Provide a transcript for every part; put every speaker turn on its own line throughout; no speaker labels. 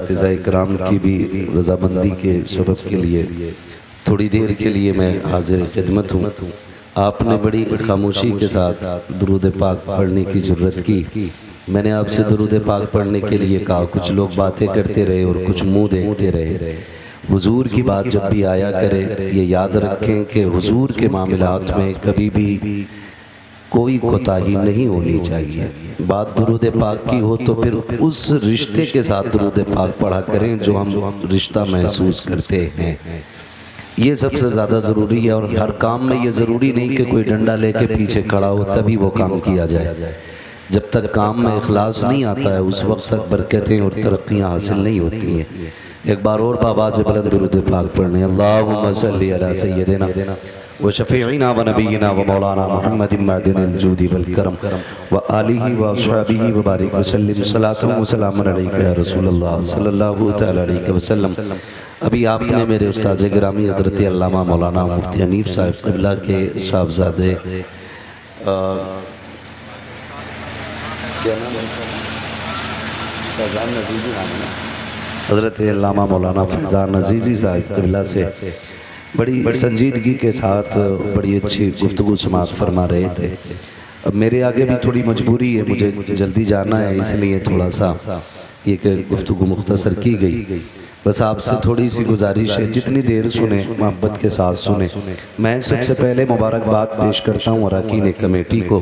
असातिज़ा इकराम की भी रज़ामंदी के सबब के लिए थोड़ी देर के लिए मैं हाजिर खिदमत हूँ। आपने बड़ी खामोशी के साथ दुरूद पाक पढ़ने की ज़रूरत की। मैंने आपसे दुरूद पाक पढ़ने के लिए कहा, कुछ लोग बातें करते रहे और कुछ मुंह देखते रहे। हुजूर की बात जब भी आया करे ये याद रखें कि हुजूर के मामलात में कभी भी कोई कोताही नहीं होनी चाहिए। बात दुरूद पाक की हो तो फिर उस रिश्ते के साथ दुरूद पाक पढ़ा करें जो हम रिश्ता महसूस करते हैं। ये सबसे ज़्यादा ज़रूरी है। और हर काम में ये ज़रूरी नहीं कि कोई डंडा लेके पीछे खड़ा हो तभी वो काम किया जाए। जब तक काम में इखलास नहीं आता है उस वक्त तक बरकतें और तरक्कियाँ हासिल नहीं होती हैं। एक बार और बाबा से बुलंद दुरूद पाक पढ़ने, अल्लाहुम्मा सल्ली अला सय्यदिना व शफ़ीइना व नबीना व मौलाना मुहम्मदिन मअदिनिल जूदी वल करम व आलिहि व अस्हाबिहि व बारिक व सल्लिम सलातु व सलामुन अलैका या रसूलल्लाह सल्लल्लाहु तआला अलैहि वसल्लम। अभी आपने मेरे उस्ताद गिरामी हज़रत अल्लामा मौलाना मुफ्ती हनीफ साहब क़िबला के साहबजादे हज़रत अल्लामा मौलाना फैज़ान अज़ीज़ी साहब क़िबला से बड़ी संजीदगी के साथ बड़ी अच्छी गुफ्तगू समाअत फरमा रहे थे। अब मेरे आगे भी थोड़ी मजबूरी है, मुझे जल्दी जाना है, इसलिए थोड़ा सा ये गुफ्तगू मुख्तसर की गई। बस आपसे थोड़ी सी गुजारिश है, जितनी देर सुने मोहब्बत के साथ सुने। मैं सबसे पहले मुबारकबाद पेश करता हूँ अरकान कमेटी को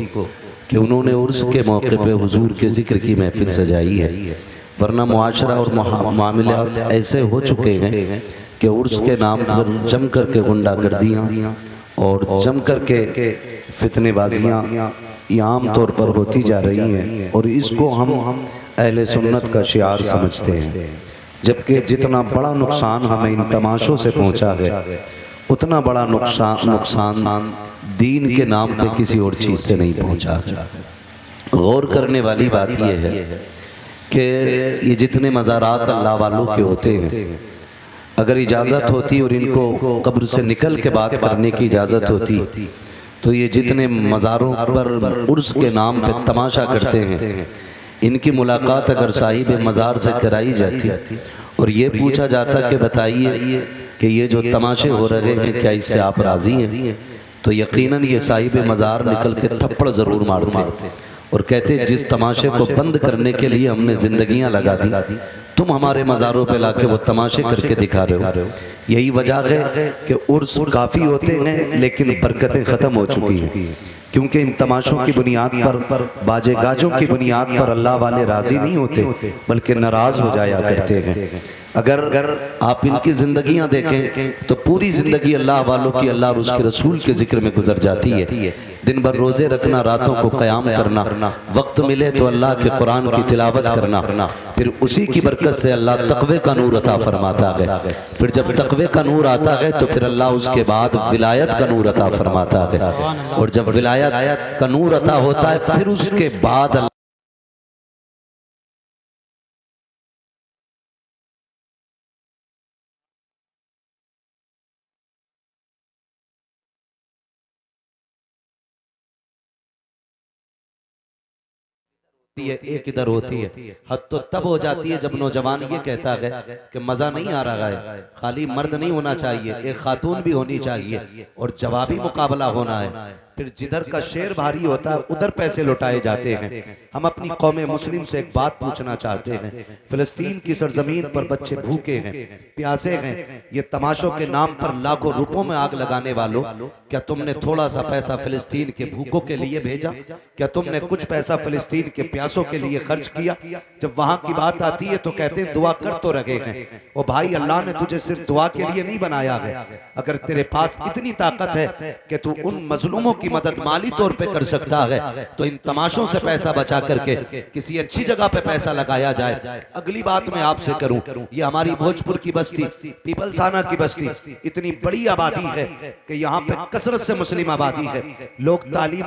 कि उन्होंने उर्स के मौके पे हुजूर के ज़िक्र की महफिल सजाई है। वरना मुआशरा और मामलात ऐसे हो चुके हैं कि उर्स के नाम पर जम करके गुंडागर्दियाँ और जम करके फितनेबाजियाँ आम तौर पर होती जा रही हैं और इसको हम अहले सुन्नत का शियार समझते हैं। जबकि जितना बड़ा नुकसान हमें इन तमाशों से पहुंचा है उतना बड़ा नुकसान दीन के नाम पे किसी और चीज़ से नहीं पहुंचा है। गौर करने वाली बात यह है कि ये जितने मज़ारात अल्लाह वालों के होते हैं, अगर इजाज़त होती और इनको कब्र से निकल के बात करने की इजाज़त होती तो ये जितने मज़ारों पर उर्स के नाम पे तमाशा करते हैं इनकी मुलाकात अगर साहिब मज़ार से कराई जाती और ये पूछा जाता कि बताइए कि ये जो तमाशे हो रहे हैं क्या इससे आप राज़ी हैं, तो यकीनन ये साहिब मज़ार निकल के थप्पड़ ज़रूर मारते और कहते जिस तमाशे को बंद करने के लिए हमने ज़िंदगियां लगा दी तुम हमारे मज़ारों पे लाके वो तमाशे करके दिखा रहे हो। यही वजह है कि उर्स काफ़ी होते हैं लेकिन बरकतें ख़त्म हो चुकी हैं, क्योंकि इन तमाशों की बुनियाद पर बाजे गाजों की बुनियाद पर अल्लाह वाले राज़ी नहीं होते बल्कि नाराज़ हो जाया करते हैं। अगर आप इनकी ज़िंदगियां देखें तो पूरी ज़िंदगी अल्लाह वालों की अल्लाह और उसके रसूल के ज़िक्र में गुजर जाती है। दिन भर रोज़े रखना, रातों को क़याम करना, वक्त मिले तो अल्लाह के कुरान की तिलावत करना, फिर उसी की बरकत से अल्लाह तक़वे का नूर अता फरमाता है। फिर जब तक़वे का नूर आता है तो फिर अल्लाह उसके बाद विलायत का नूर अता फरमाता है और जब विलायत का नूर अता होता है फिर उसके बाद एक इधर होती है। हद तो तब हो जाती है जब नौजवान ये कहता है कि मज़ा नहीं आ रहा है, खाली मर्द नहीं होना चाहिए, एक खातून भी होनी चाहिए और जवाबी मुकाबला होना है। फिर जिधर का शेर भारी होता है उधर पैसे लुटाए जाते हैं। हम अपनी कौम मुस्लिम से एक बात पूछना चाहते हैं, फिलिस्तीन की सरजमीन पर बच्चे भूखे हैं, प्यासे हैं, ये तमाशों के नाम पर लाखों रुपयों में आग लगाने वालों, क्या तुमने थोड़ा सा पैसा फिलिस्तीन के भूखों के लिए भेजा? क्या तुमने कुछ पैसा फिलिस्तीन के प्यासों के लिए खर्च किया? जब वहां की बात आती है तो कहते हैं दुआ कर तो रहे हैं। ओ भाई, अल्लाह ने तुझे सिर्फ दुआ के लिए नहीं बनाया है। अगर तेरे पास इतनी ताकत है कि तू उन मजलूमों की मदद माली तौर पे कर सकता है तो इन तमाशों से पैसा बचा करके किसी अच्छी जगह पे पैसा लगाया जाए। अगली बात मैं आपसे करूं, ये हमारी भोजपुर की बस्ती, पीपलसाना की बस्ती, इतनी बड़ी आबादी है कि यहाँ पे कसरत से मुस्लिम आबादी है। लोग तालीम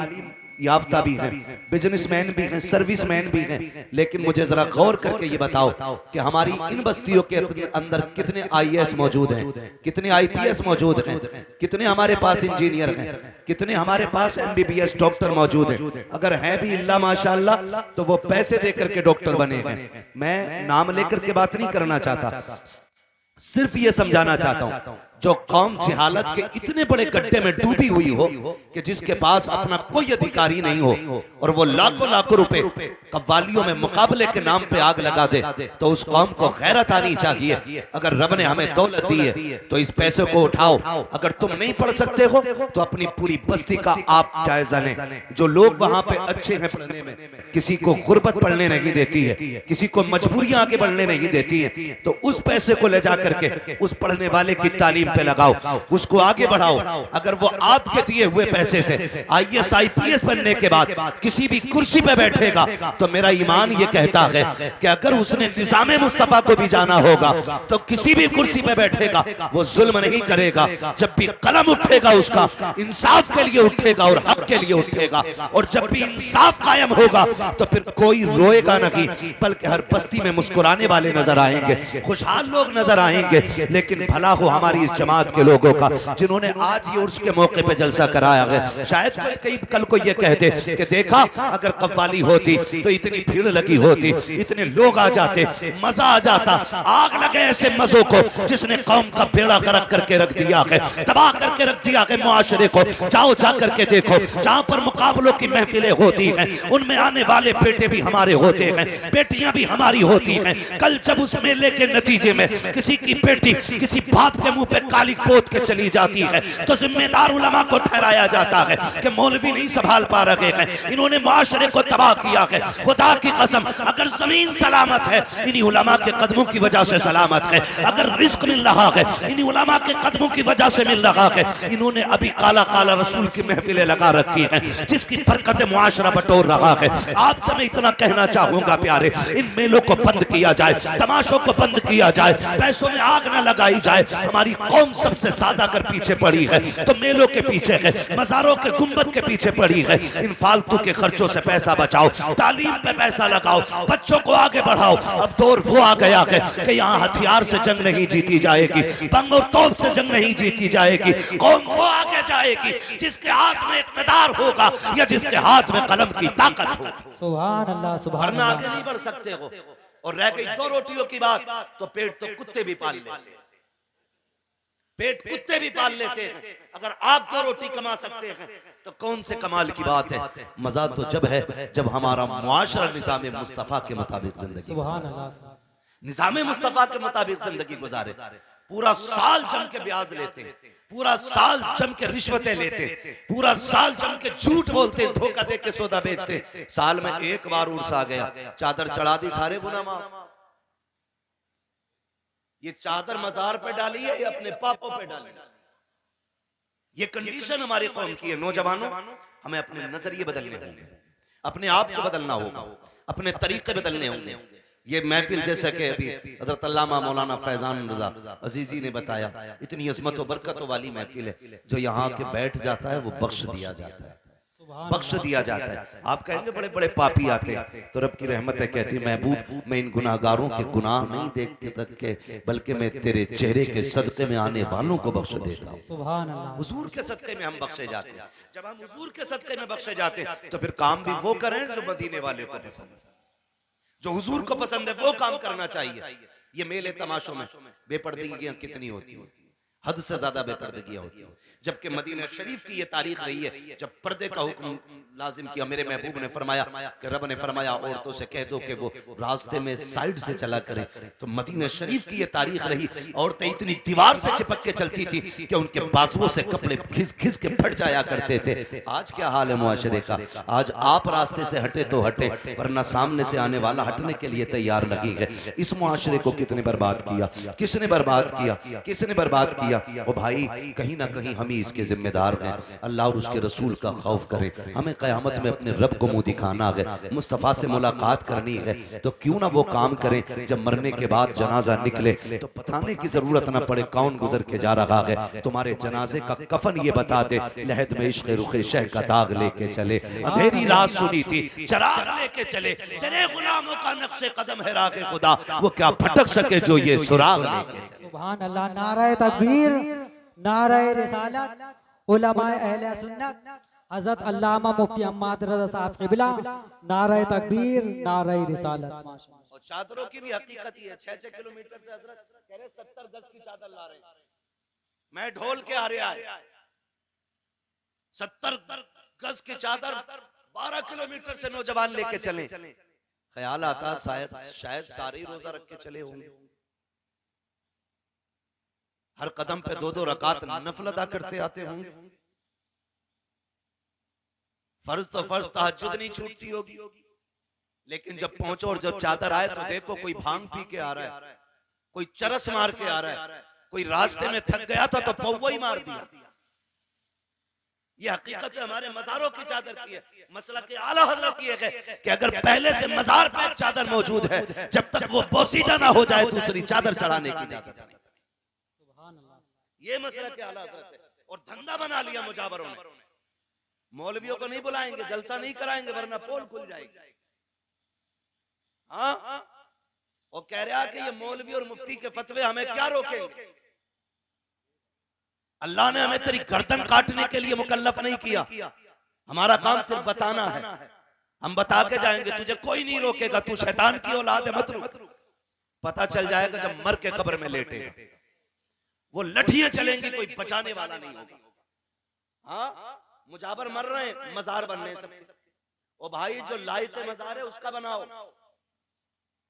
याफ्ता भी हैं, बिजनेसमैन भी हैं, सर्विसमैन भी हैं, लेकिन मुझे जरा गौर करके ये बताओ कि हमारी इन बस्तियों के अंदर कितने आईएएस मौजूद हैं, कितने आईपीएस मौजूद हैं, कितने हमारे पास इंजीनियर हैं, कितने हमारे पास एमबीबीएस डॉक्टर मौजूद हैं। अगर हैं भी इल्ला माशाअल्लाह तो वो पैसे देकर के डॉक्टर बने हैं। मैं नाम लेकर के बात नहीं करना चाहता, सिर्फ ये समझाना चाहता हूं जो कौम जहालत के इतने बड़े गड्ढे में डूबी हुई हो कि जिसके पास अपना कोई अधिकारी नहीं हो और वो लाखों लाखों रुपए कव्वालियों में मुकाबले के नाम पे आग लगा दे, तो उस कौम को गैरत आनी चाहिए। अगर रब ने हमें दौलत दी है तो इस पैसे को उठाओ। अगर तुम नहीं पढ़ सकते हो तो अपनी पूरी बस्ती का आप जायजा लें। जो लोग वहां पे अच्छे हैं पढ़ने में, किसी को गुर्बत पढ़ने नहीं देती है, किसी को मजबूरियां आगे बढ़ने नहीं देती है, तो उस पैसे को ले जा करके उस पढ़ने वाले की तालीम पे लगाओ, उसको आगे बढ़ाओ। अगर वो आपके दिए हुए पैसे से आईएएस आईपीएस बनने के बाद किसी भी कुर्सी पे बैठेगा तो मेरा ईमान ये कहता है कि अगर उसने निज़ामे मुस्तफा को भी जाना होगा तो किसी भी कुर्सी पे बैठेगा वो जुल्म नहीं करेगा। जब भी कलम उठेगा उसका इंसाफ के लिए उठेगा और हक के लिए उठेगा, और जब भी इंसाफ कायम होगा तो फिर कोई रोएगा नहीं, बल्कि हर बस्ती में मुस्कुराने वाले नजर आएंगे, खुशहाल लोग नजर आएंगे। लेकिन भला हो हमारी इस जमात के लोगों का जिन्होंने आज ये उर्स के मौके पे जलसा कराया है। शायद कोई कल को ये कहते कि देखा अगर कव्वाली होती तो इतनी भीड़ लगी होती, इतने लोग आ जाते, मजा आ जाता। आग लगे ऐसे मजों को जिसने कौम का बेड़ा गर्क करके रख दिया है, तबाह करके रख दिया है मुआशरे को। जाओ जा करके देखो, जहां पर मुकाबलों की महफिलें होती हैं उनमें आने वाले बेटे भी हमारे होते हैं, बेटियां भी हमारी होती हैं। कल जब उस मेले के नतीजे में किसी की बेटी किसी बाप के मुंह पे काली पोत के चली जाती है तो जिम्मेदार उलमा को ठहराया जाता है कि मौलवी नहीं संभाल पा रहे हैं, इन्होंने मुआशरे को तबाह किया है। खुदा की कसम अगर जमीन सलामत है इन्हीं उलमा के कदमों की वजह से सलामत है, अगर रिस्क मिल रहा है इन्हीं उलमा के कदमों की वजह से मिल रहा है। इन्होंने अभी काला काला रसूल की महफिलें लगा रखी हैं जिसकी बरकत मुआशरा बटोर रहा है। आपसे मैं इतना कहना चाहूंगा प्यारे, इन मेलों को बंद किया जाए, तमाशों को बंद किया जाए, पैसों में आग न लगाई जाए। हमारी कौम सबसे ज्यादा अगर पीछे पड़ी है तो मेलों के पीछे है, मज़ारों के गुंबद के पीछे पड़ी है। इन फालतू के खर्चों से पैसा बचाओ, तालीम पे पैसा लगाओ, बच्चों को आगे बढ़ाओ। अब दौर वो आ गया है कि यहाँ हथियार से जंग नहीं जीती जाएगी, बम और तोप से जंग नहीं जीती जाएगी। कौम वो आगे जाएगी जिसके हाथ में इक़्तिदार होगा या जिसके हाथ में कलम की ताकत होगी।
सुभान अल्लाह, सुभान अल्लाह।
आगे नहीं बढ़ सकते हो। और रह गई दो रोटियों की बात, तो पेट तो कुत्ते भी पाल लेते हैं, पेट कुत्ते भी पाल लेते हैं। अगर आप दो रोटी कमा सकते हैं तो कौन से कमाल की बात है। मजा तो जब है जब हमारा मुआशरा निज़ाम मुस्तफा के मुताबिक जिंदगी, निज़ाम मुस्तफा के मुताबिक जिंदगी गुजारे। पूरा साल जम के ब्याज लेते हैं, पूरा साल जम के रिश्वतें लेते, पूरा साल जम के झूठ बोलते, धोखा दे के सौदा बेचते। साल में एक बार उर्स आ गया, चादर चढ़ा दी, सारे गुनाह माफ। ये चादर मजार पे डाली है या अपने पापों पे डाली? ये कंडीशन हमारी कौम की है। नौजवानों, हमें अपने नजरिए बदलने होंगे, अपने आप को बदलना होगा, अपने तरीके बदलने होंगे। ये महफिल जैसा कि अभी हज़रत अल्लामा मौलाना फैजान रज़ा अजीज़ी ने बताया, इतनी अज़मत और बरकतों वाली महफिल है। जो यहाँ के बैठ जाता है वो बख्श दिया जाता है, बख्श दिया जाता है। आप कहेंगे बड़े बड़े पापी आते हैं, तो रब की रहमत है, कहती महबूब मैं इन गुनाहगारों के गुनाह नहीं देख के तक के, बल्कि मैं तेरे चेहरे के सदक़े में आने वालों को बख्श देता हूँ।
सुभान अल्लाह।
हुजूर के सदक़े में हम बख्शे जाते हैं। जब हम हुजूर के सदक़े में बख्शे जाते हैं तो फिर काम भी वो करें जो मदीने वाले को पसंद है, जो हुजूर को पसंद है वो काम करना चाहिए। ये मेले तमाशों में बेपर्दगियां कितनी होती हैं, हद से ज्यादा बेपर्दगियां होती हैं। जबकि मदीना शरीफ की ये तारीख रही है जब पर्दे का हुक्म लाजिम किया। मेरे महबूब ने फरमाया कि रब ने फरमाया औरतों से कह दो कि वो रास्ते में साइड से चला करें। तो मदीना शरीफ की ये तारीख रही, औरतें इतनी दीवार से चिपक के चलती थी कि उनके बाजुओं से कपड़े घिस घिस के फट जाया करते थे। आज क्या हाल है मुआशरे का? आज आप रास्ते से हटे तो हटे, वरना सामने से आने वाला हटने के लिए तैयार नहीं है। इस मुआशरे को कितने बर्बाद किया, किसने बर्बाद किया, किसने बर्बाद किया? किया। ओ भाई, कहीं ना कहीं हम ही इसके जिम्मेदार हैं। अल्लाह और उसके रसूल का खौफ करें। हमें क़यामत में अपने रब को मुंह दिखाना है, मुस्तफ़ा से मुलाकात करनी है, तो क्यों ना वो काम करें जब मरने के बाद जनाजा निकले तो बताने की जरूरत ना पड़े कौन गुजर के जा रहा है। तुम्हारे जनाजे का कफन ये बता दे, लहद में इश्क़ रुखे शह का दाग लेके चले, अंधेरी रात सुनी थी चराग लेके चले, तेरे गुलामों का नक्शे कदम है राह खुदा, वो क्या भटक सके जो ये सुराग लेके चले।
सुभान अल्लाह। नारे तकबीर, नारे रिसालत, उलमाए अहले सुन्नत, हज़रत अल्लामा मुफ्ती अहमद रज़ा साहब क़िबला, नारे तकबीर, नारे रिसालत।
और चादरों की भी हकीकत ही है, 6-6 किलोमीटर से हजरत कह रहे 70 गज की चादर ला रहे, मैं ढोल के आ रहा है 70 गज की चादर 12 किलोमीटर से नौजवान लेके चले। ख्याल आता शायद सारे रोजा रख के चले होंगे, हर कदम पे 2-2 रकात नफल अदा करते आते होंगे। फर्ज तो फर्ज तहज्जुद नहीं छूटती होगी, लेकिन जब पहुंचो और जब चादर आए तो देखो कोई भांग पी के आ रहा है, कोई चरस मार के आ रहा है, कोई रास्ते में थक गया था तो पौवा ही मार दिया। ये हकीकत है हमारे मज़ारों की चादर की है। मसला के आला हजरत ये है कि अगर पहले से मज़ार पे चादर मौजूद है, जब तक वो बोसीदा ना हो जाए दूसरी चादर चढ़ाने की इजाजत नहीं। ये मसला के आला हजरत है। और धंधा बना लिया मुजावरों ने, मौलवियों को नहीं बुलाएंगे, जलसा नहीं कराएंगे वरना पोल खुल जाएगी। हाँ, और कह रहा कि ये मौलवी और मुफ्ती के फतवे हमें क्या रोकेंगे। अल्लाह ने हमें तेरी गर्दन काटने के लिए मुकल्लफ नहीं किया, हमारा काम सिर्फ बताना है। हम बता के जाएंगे, तुझे कोई नहीं रोकेगा, तू शैतान की औलाद है मत रुक। पता चल जाएगा जब मर के कब्र में लेटेगा, वो लठियां चलेंगी, कोई बचाने वाला नहीं होगा। हाँ, मुजावर मर रहे हैं, मजार बन रहे हैं सबके। ओ भाई, जो लायक मजार है उसका बनाओ।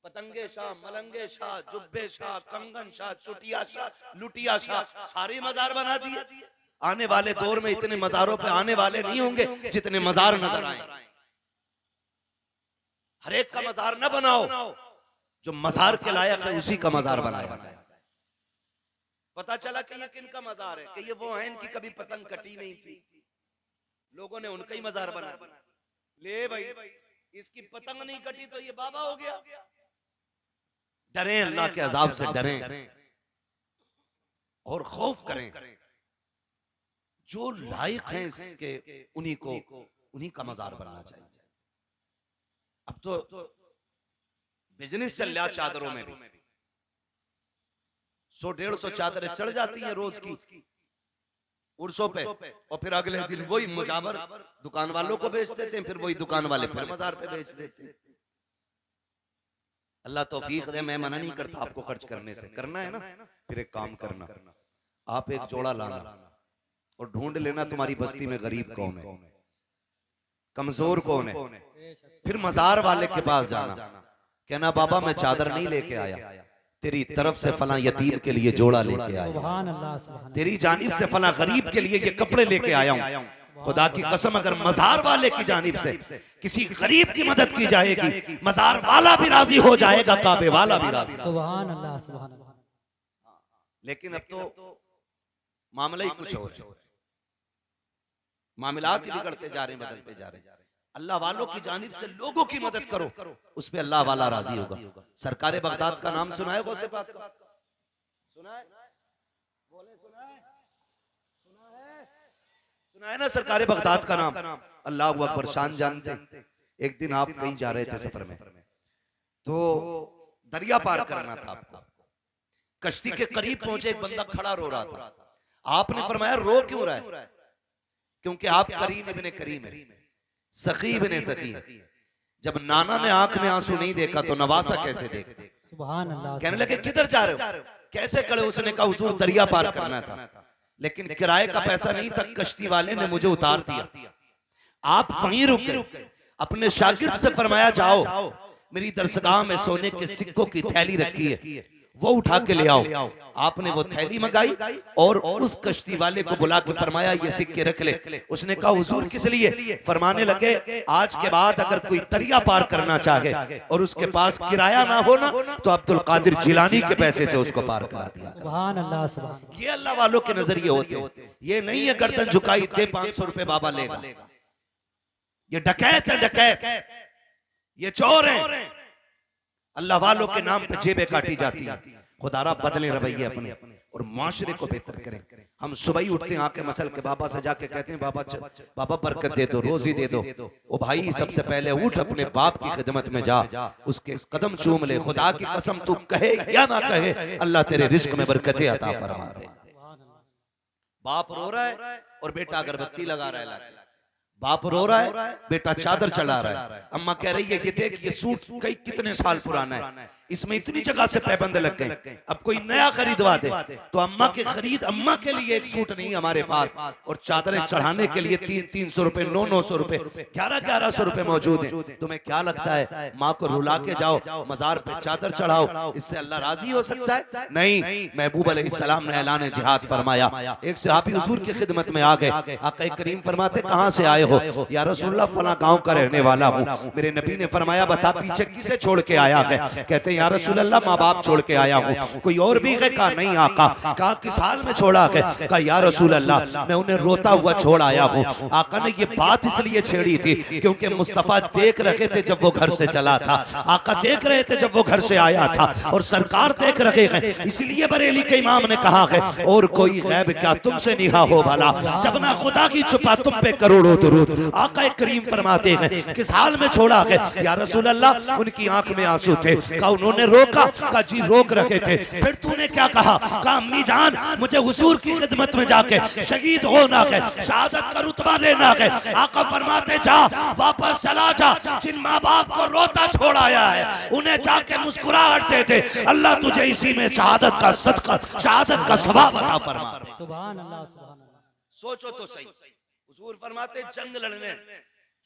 पतंगे शाह, मलंगे शाह, जुब्बे शाह, कंगन शाह, चुटिया शाह, लुटिया शाह, सारे मजार बना दिए। आने वाले दौर में इतने मजारों पे आने वाले नहीं होंगे जितने मजार नजर आए। हर एक का मजार न बनाओ, जो मजार के लायक है उसी का मजार बनाया जाए। पता चला कि ये किन का मजार है, कि ये वो हैं इनकी कभी पतंग कटी नहीं थी, लोगों ने उनका ही मजार बना दिया। ले भाई, इसकी पतंग नहीं कटी तो ये बाबा हो गया। डरें, अल्लाह के अजाब से डरें और खौफ करें। जो लायक हैं इसके उन्हीं का मजार बनना चाहिए। अब तो बिजनेस चल रहा चादरों में भी, 100-150 चादरें चढ़ जाती हैं रोज की उर्सों पे, और फिर अगले दिन वही मुजावर दुकान वालों को बेच देते हैं, फिर वही दुकान वाले फिर मजार पे बेच देते हैं। अल्लाह तौफीक दे, मैं मना नहीं करता आपको खर्च करने से, करना है ना, फिर एक काम करना, आप एक जोड़ा लाना और ढूंढ लेना तुम्हारी बस्ती में गरीब कौन है, कमजोर कौन है, फिर मजार वाले के पास जाना, कहना बाबा मैं चादर नहीं लेके आया, तेरी तरफ से फला यतीम के लिए जोड़ा लेके आया, तेरी जानिब से फला गरीब के लिए ये कपड़े लेके आया हूं। खुदा की कसम, अगर मजार वाले की जानिब से किसी गरीब की मदद की जाएगी, मजार वाला भी राजी हो जाएगा, काबे वाला भी राजी। सुभान अल्लाह, सुभान अल्लाह। लेकिन अब तो मामला ही कुछ और है, मामलात ही बिगड़ते जा रहे हैं, बदलते जा रहे हैं। अल्लाह वालों की जानिब से लोगों की मदद करो, उस पे अल्लाह वाला राजी होगा। सरकारे बगदाद का नाम सुना है? गौसे पाक का सुना है? बोले सुना है? सुना है ना सरकारे बगदाद का नाम? अल्लाह अकबर, शान जानते। एक दिन आप कहीं जा रहे थे सफर में, तो दरिया पार करना था आपको, कश्ती के करीब पहुंचे, एक बंदा खड़ा रो रहा था। आपने फरमाया रो क्यों रहा है? क्योंकि आप करीम इब्ने करीम है, सखी इब्ने सखी। जब नाना ने आंख में आंसू नहीं देखा तो नवासा कैसे देखते? सुभान अल्लाह। कहने लगे किधर जा रहे हो? कैसे खड़े? उसने कहा हुजूर दरिया पार करना था, लेकिन किराए का पैसा नहीं था, कश्ती वाले ने मुझे उतार दिया। आप वहीं रुक गए। अपने शागिर्द से फरमाया जाओ, मेरी दरसगाह में सोने के सिक्कों की थैली रखी है, वो उठा के ले आओ। आपने वो थैली मंगाई और उस कश्ती वाले को बुला के फरमाया ये सिक्के रख ले। उसने कहा हुजूर किस लिए? फरमाने लगे आज के बाद अगर कोई दरिया पार करना चाहे और उसके पास किराया ना हो ना, तो अब्दुल कादिर जिलानी के पैसे से उसको पार करा दिया।
सुभान अल्लाह, सुभान अल्लाह।
ये अल्लाह वालों के नजरिए होते हैं। ये नहीं है गर्दन झुकाई दे 500 रुपए बाबा लेगा। ये डकैत है, डकैत, ये चोर है। अल्लाह वालों के नाम पे जेबें काटी जाती है। खुदारा बदले रवैये अपने और माशरे को बेहतर करें। हम सुबह ही उठते हैं आके मसल के बाबा से जाके कहते हैं बाबा बरकत दे दो, रोजी दे दो। ओ भाई सबसे पहले उठ अपने बाप की खिदमत में जा, उसके कदम चूम ले। खुदा की कसम तू कहे या ना कहे अल्लाह तेरे रिस्क में बरकतें अता फरमा दे। बाप रो रहा है और बेटा अगरबत्ती लगा रहा है। बाप रो रहा है, बेटा चादर चढ़ा रहा है। अम्मा कह रही है ये देख ये सूट कई कितने साल पुराना है, इसमें इतनी जगह से पैबंद लग गए, अब कोई नया खरीदवा दे। तो अम्मा के खरीद, अम्मा के लिए एक सूट नहीं हमारे पास, और चादरें चढ़ाने के लिए 300 रुपए, 900 रुपए, 1100 रुपए मौजूद है। तुम्हें क्या लगता है माँ को रुला के जाओ मजार पे चादर चढ़ाओ, इससे अल्लाह राजी हो सकता है? नहीं। महबूब अलैहिस्सलाम ने ऐलान जिहाद फरमाया। एक सहाबी हुजूर की खिदमत में आ गए। आका करीम फरमाते कहां से आए हो? या रसूलुल्लाह फला गांव का रहने वाला हूं। मेरे नबी ने फरमाया बता पीछे किसे छोड़ के आया है? कहते या रसूल अल्लाह माँ बाप छोड़ के आया हूँ। कोई और भी है? कहा नहीं आका। कहा किस हाल में छोड़ा है? कहा या रसूल अल्लाह मैं उन्हें रोता हुआ छोड़ आया हूँ। आका ने ये बात इसलिए छेड़ी थी क्योंकि मुस्तफा देख रहे थे जब वो घर से चला था, आका देख रहे थे जब वो घर से आया था, और सरकार देख रहे हैं, इसलिए बरेली के इमाम ने कहा है और कोई गैब क्या तुमसे निहा हो भला, जब ना खुदा की छुपा तुम पे करोड़ों दुरूद। आका करीम फरमाते हैं किस हाल में छोड़ा है? या रसूल अल्लाह उनकी आंख में आंसू थे। कहा उन्होंने रोका? कहा जी रोक रखे थे। फिर तूने क्या कहा? कहा अम्मी जान मुझे हुजूर की खिदमत में जाके शहीद होना है, शहादत का रुतबा लेना है। आका फरमाते जा वापस चला जा, जिन माँ बाप को रोता छोड़ाया है उन्हें जाके मुस्कुराहट दे दे, अल्लाह तुझे इसी में शहादत का सदका, शहादत का सवाब अता फरमा दे।
सुभान अल्लाह, सुभान अल्लाह।
सोचो तो सही, हुजूर फरमाते जंग लड़ने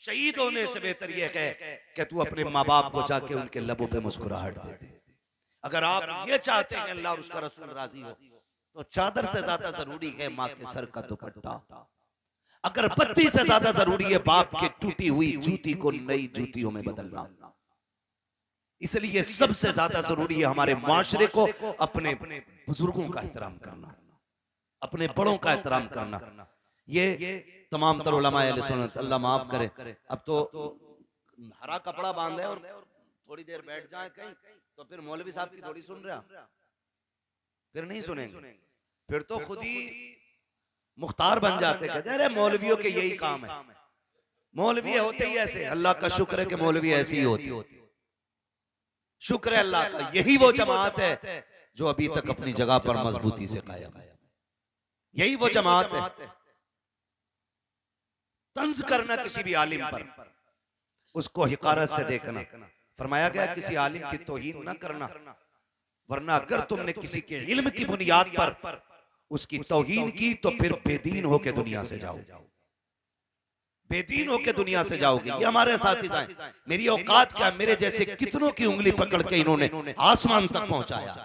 शहीद होने से बेहतर यह है कि तू अपने माँ बाप को जाके उनके लबों पे मुस्कुराहट दे दे। अगर आप ये चाहते हैं अल्लाह और उसका रसूल राजी हो तो चादर से ज्यादा जरूरी है माँ के सर का दुपट्टा। अगर बत्ती से ज्यादा जरूरी है बाप की टूटी हुई जूती को नई जूतियों में बदलना। इसलिए सबसे ज्यादा जरूरी है हमारे माशरे को अपने बुजुर्गों का एहतराम करना, अपने बड़ों का एहतराम करना। ये तमाम तर उलमा अहले सुन्नत, अल्लाह माफ करे, अब तो हरा कपड़ा बांधे और थोड़ी देर बैठ जाए कहीं तो फिर मौलवी साहब की थोड़ी सुन रहा, फिर नहीं सुनेंगे, फिर तो खुद ही मुख्तार बन जाते, कहते अरे मौलवियों के यही काम है, मौलवी होते ही ऐसे। अल्लाह का शुक्र है कि मौलवी ऐसी ही होती, शुक्र है अल्लाह का। यही वो जमात है जो अभी तक अपनी जगह पर मजबूती से कायम है। यही वो जमात है। तंज करना किसी भी आलिम पर, उसको हिकारत से देखना, फरमाया गया किसी आलिम की तौहीन न करना, वरना अगर तुमने किसी के इल्म की बुनियाद पर उसकी तौहीन की तो फिर बेदीन होके दुनिया से जाओ, बेदीन होके दुनिया से जाओगे। ये हमारे साथी हैं, मेरी औकात क्या, मेरे जैसे कितनों की उंगली पकड़ के इन्होंने आसमान तक पहुंचाया।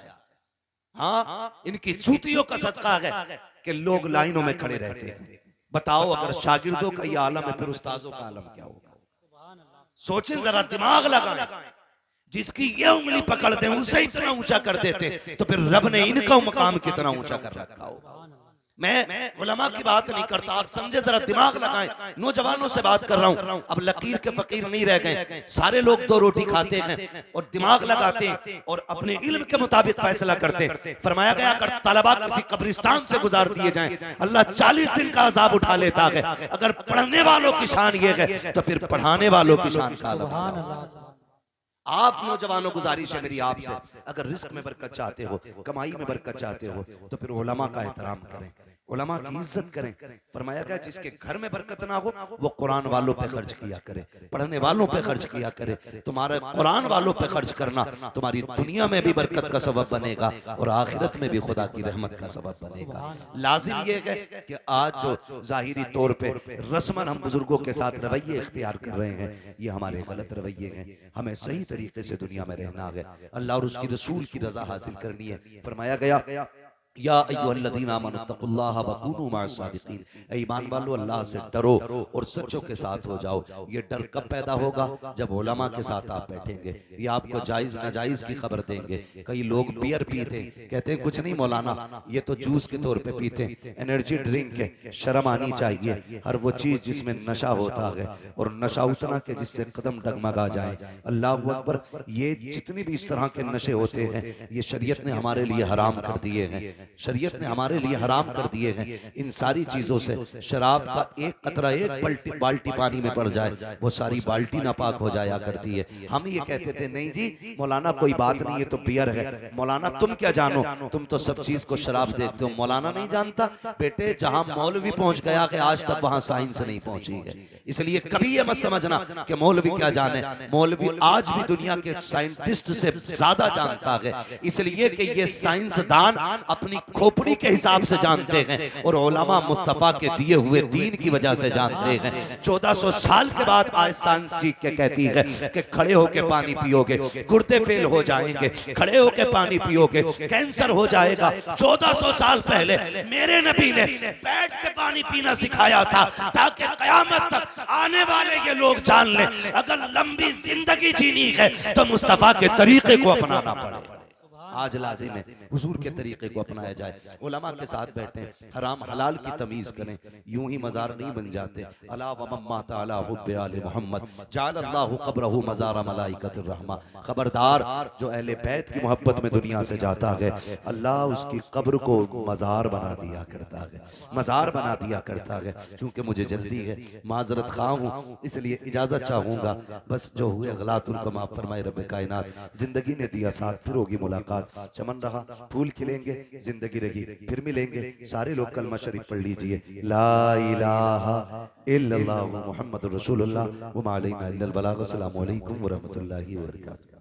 हाँ, इनकी जूतियों का सदका है कि लोग लाइनों में खड़े रहते हैं। बताओ अगर शागिर्दों का ये आलम है फिर उस्ताजों का आलम क्या होगा? सोचें जरा, दिमाग लगाएं। जिसकी ये उंगली पकड़ दे उसे इतना ऊंचा कर देते तो फिर रब ने इनका मकाम कितना ऊंचा कर रखा होगा। मैं उलमा की बात नहीं करता, आप समझे, जरा दिमाग लगाएं। नौजवानों से बात कर रहा हूं, अब लकीर के फकीर नहीं रह गए, सारे लोग दो रोटी खाते हैं और दिमाग लगाते हैं और अपने इल्म के मुताबिक फैसला करते हैं। फरमाया गया अगर तलबा किसी कब्रिस्तान से गुजार दिए जाएं अल्लाह 40 दिन का अजाब उठा लेता है। अगर पढ़ने वालों की शान ये है तो फिर पढ़ाने वालों की शान का अलग। आप नौजवानों गुजारिश है मेरी आपसे, अगर रिस्क में बरकत चाहते हो, कमाई में बरकत चाहते हो तो फिर उलमा का एहतराम करें। उलमा की इज्जत करें। फरमाया गया जिसके घर में बरकत ना हो वो कुरान वालों पे खर्च किया करे, पढ़ने वालों पे खर्च किया करे। तुम्हारे कुरान वालों पे खर्च करना तुम्हारी दुनिया में भी बरकत का सबब बनेगा और आखिरत में भी खुदा की रहमत का सबब बनेगा। लाजिम ये है कि आज जो जाहिरी तौर पे रस्मन हम बुजुर्गों के साथ रवैये इख्तियार कर रहे हैं, ये हमारे गलत रवैये हैं। हमें सही तरीके से दुनिया में रहना है, अल्लाह और उसकी रसूल की रजा हासिल करनी है। फरमाया गया या अय्युहल्लज़ीना आमनुत्तकुल्लाह वकूनू मअस-सादिकीन, ईमान वालों अल्लाह से डरो और सच्चों के साथ हो जाओ। ये डर कब पैदा होगा? जब उलमा के साथ आप बैठेंगे, ये आपको जायज़ नाजायज़ की खबर देंगे। कई लोग बियर पीते कहते हैं कुछ नहीं मौलाना, ये तो जूस के तौर पे पीते हैं, एनर्जी ड्रिंक है। शर्म आनी चाहिए। हर वो चीज़ जिसमें नशा होता है और नशा उतना के जिससे कदम डगमगा जाए। अल्लाह अकबर, ये जितने भी इस तरह के नशे होते हैं ये शरीयत ने हमारे लिए हराम कर दिए हैं, शरीयत ने हमारे लिए हराम कर दिए हैं। इन सारी चीजों से शराब का एक कतरा एक बाल्टी पानी में पड़ जाए वो सारी बाल्टी नापाक हो जाया करती है। हम ये कहते थे नहीं जी मौलाना कोई बात नहीं, ये तो बियर है। मौलाना तुम क्या जानो, तुम तो सब चीज को शराब देखते हो। मौलाना नहीं जानता बेटे, जहां मौलवी पहुंच गया कि आज तक वहां साइंस नहीं पहुंची है। इसलिए कभी ये मत समझना कि मौलवी क्या जाने। मौलवी आज भी दुनिया के साइंटिस्ट से ज्यादा जानता है, इसलिए कि ये साइंसदान अपनी खोपड़ी के हिसाब से जानते हैं और उलमा मुस्तफा के दिए हुए दीन की वजह से जानते हैं। 1400 साल के बाद आज साइंस सीख के कहती है कि खड़े होके पानी पियोगे गुर्दे फेल हो जाएंगे, खड़े होके पानी पियोगे कैंसर हो जाएगा। 1400 साल पहले मेरे नबी ने बैठ के पानी पीना सिखाया था ताकि कयामत तक आने वाले ये लोग जान लें अगर लंबी जिंदगी जीनी है तो मुस्तफा के तरीके को अपनाना पड़ेगा। आज लाजिम है हुजूर के तरीके को अपनाया जाए। उलमा के साथ बैठे, हराम हलाल की तमीज करें, यूं ही मजार नहीं बन जाते। अला व मम्मा ताला हुब्बे आले मोहम्मद जाल अल्लाहु कब्रहु मज़ारा मलाइकतुर रहमा। खबरदार जो अहले बैत की मोहब्बत में दुनिया से जाता है अल्लाह उसकी कब्र को मजार बना दिया करता है, मजार बना दिया करता है। चूंकि मुझे जल्दी है, माजरत खा हूँ, इसलिए इजाजत चाहूंगा। बस जो हुए गलत उनको माफ फरमाए रब कायनात। जिंदगी ने दिया साथ, फिर होगी मुलाकात। चमन रहा, फूल खिलेंगे, जिंदगी रही, फिर मिलेंगे। सारे लोग कलमा शरीफ पढ़ लीजिए, ला इलाहा इल्लल्लाह मुहम्मदुर रसूलुल्लाह व मा अलैना इल्लल बलाग। अस्सलामु अलैकुम व रहमतुल्लाहि व बरकातहू।